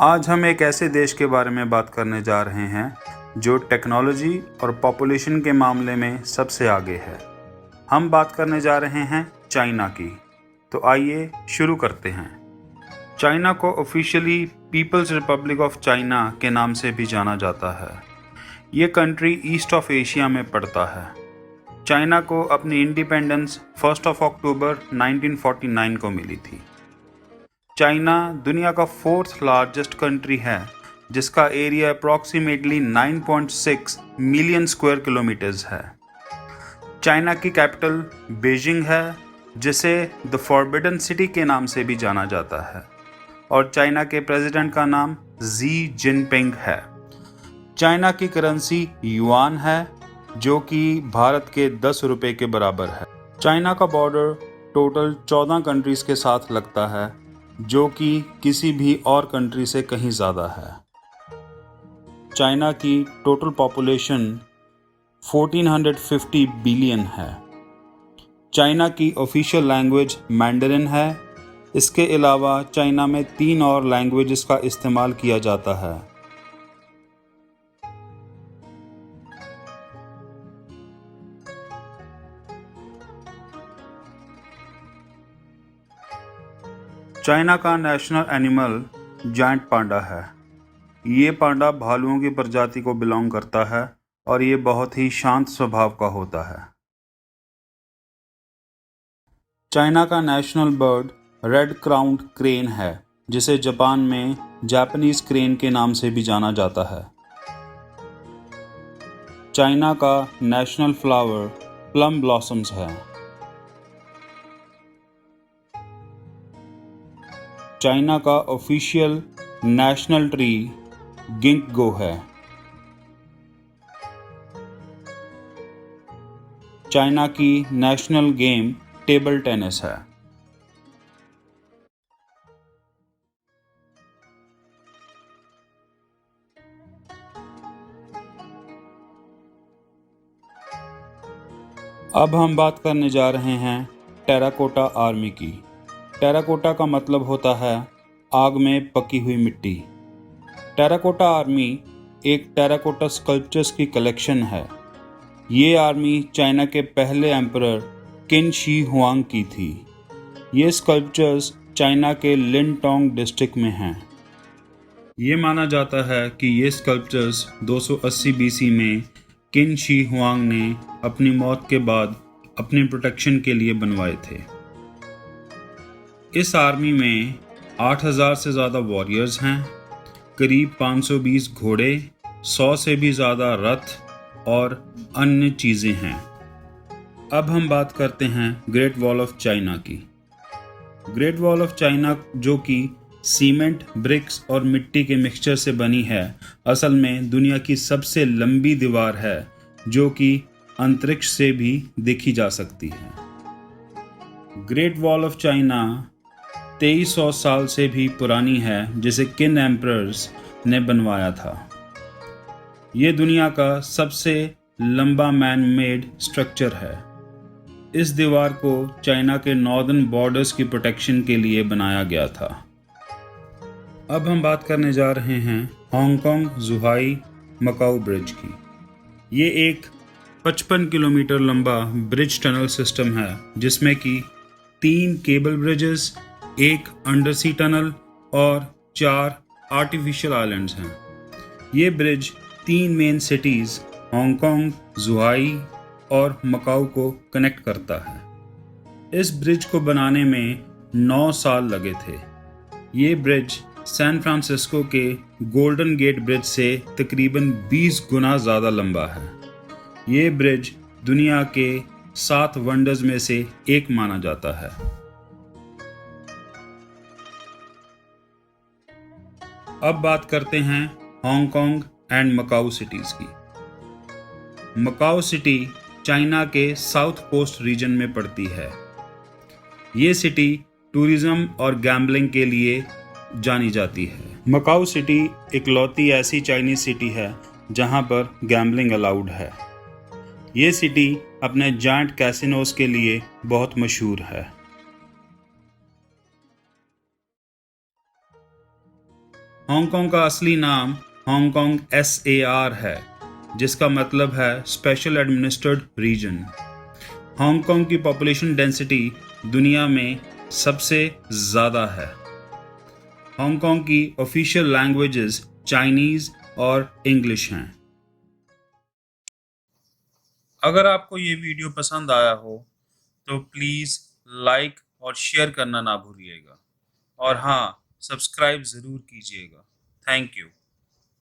आज हम एक ऐसे देश के बारे में बात करने जा रहे हैं जो टेक्नोलॉजी और पॉपुलेशन के मामले में सबसे आगे है। हम बात करने जा रहे हैं चाइना की। तो आइए शुरू करते हैं। चाइना को officially People's Republic of China के नाम से भी जाना जाता है। ये कंट्री ईस्ट ऑफ एशिया में पड़ता है। चाइना को अपनी इंडिपेंडेंस 1 अक्टूबर 1949 को मिली थी। चाइना दुनिया का 4th लार्जेस्ट कंट्री है जिसका area approximately 9.6 million square kilometres है। चाइना की कैपिटल बीजिंग है जिसे द फॉरबिडन सिटी के नाम से भी जाना जाता है और चाइना के प्रेसिडेंट का नाम जी जिनपिंग है। चाइना की करेंसी युआन है जो कि भारत के 10 रुपये के बराबर है। चाइना का बॉर्डर टोटल 14 कंट्रीज के साथ लगता है जो कि किसी भी और कंट्री से कहीं ज़्यादा है। चाइना की टोटल पॉपुलेशन 1450 बिलियन है। चाइना की ऑफिशियल लैंग्वेज मैंडरिन है। इसके अलावा चाइना में 3 और लैंग्वेजेस का इस्तेमाल किया जाता है। चाइना का नेशनल एनिमल जायंट पांडा है। ये पांडा भालुओं की प्रजाति को बिलोंग करता है और ये बहुत ही शांत स्वभाव का होता है। चाइना का national bird red crowned crane है जिसे जापान में जापानीज क्रेन के नाम से भी जाना जाता है। चाइना का नेशनल फ्लावर प्लम ब्लॉसम्स है। चाइना का ऑफिशियल नेशनल ट्री गिंकगो है। चाइना की नेशनल गेम टेबल टेनिस है। अब हम बात करने जा रहे हैं टेराकोटा आर्मी की। टेराकोटा का मतलब होता है आग में पकी हुई मिट्टी। टेराकोटा आर्मी एक टेराकोटा स्कल्पचर्स की कलेक्शन है। ये आर्मी चाइना के पहले एम्परर किन शी हुआंग की थी। ये स्कल्पचर्स चाइना के लिनटोंग डिस्ट्रिक्ट में हैं। ये माना जाता है कि ये स्कल्पचर्स 280 बीसी में किन शी हुआंग ने अपनी मौत के बाद अपनी प्रोटेक्शन के लिए बनवाए थे। इस आर्मी में 8000 से ज़्यादा वॉरियर्स हैं, करीब 520 घोड़े, 100 से भी ज़्यादा रथ और अन्य चीज़ें हैं। अब हम बात करते हैं ग्रेट वॉल ऑफ चाइना की। ग्रेट वॉल ऑफ चाइना जो कि सीमेंट, ब्रिक्स और मिट्टी के मिक्सचर से बनी है, असल में दुनिया की सबसे लंबी दीवार है जो कि अंतरिक्ष से भी देखी जा सकती है। ग्रेट वॉल ऑफ चाइना 2300 साल से भी पुरानी है जिसे किन एम्परर्स ने बनवाया था। ये दुनिया का सबसे लंबा मैन मेड स्ट्रक्चर है। इस दीवार को चाइना के नॉर्दर्न बॉर्डर्स की प्रोटेक्शन के लिए बनाया गया था। अब हम बात करने जा रहे हैं हांगकांग जुहाई मकाऊ ब्रिज की। ये एक 55 किलोमीटर लंबा ब्रिज टनल सिस्टम है जिसमें कि 3 केबल ब्रिजेस, एक अंडर सी टनल और 4 आर्टिफिशियल आइलैंड्स हैं। ये ब्रिज 3 मेन सिटीज़ हांगकांग, जुहाई और मकाऊ को कनेक्ट करता है। इस ब्रिज को बनाने में 9 साल लगे थे। ये ब्रिज सैन फ्रांसिस्को के गोल्डन गेट ब्रिज से तकरीबन 20 गुना ज़्यादा लंबा है। ये ब्रिज दुनिया के 7 वंडर्स में से एक माना जाता है। अब बात करते हैं हांगकांग एंड मकाऊ सिटीज़ की। मकाऊ सिटी चाइना के साउथ कोस्ट रीजन में पड़ती है। ये सिटी टूरिज्म और गैम्बलिंग के लिए जानी जाती है। मकाऊ सिटी इकलौती ऐसी चाइनीज सिटी है जहां पर गैम्बलिंग अलाउड है। ये सिटी अपने जायंट कैसिनोस के लिए बहुत मशहूर है। हांगकांग का असली नाम हांगकांग SAR है, जिसका मतलब है स्पेशल एडमिनिस्ट्रेड रीजन। हांगकांग की पॉपुलेशन डेंसिटी दुनिया में सबसे ज़्यादा है। हांगकांग की ऑफिशियल लैंग्वेजेस चाइनीज़ और इंग्लिश हैं। अगर आपको ये वीडियो पसंद आया हो तो प्लीज़ लाइक और शेयर करना ना भूलिएगा, और हाँ, सब्सक्राइब ज़रूर कीजिएगा। Thank you.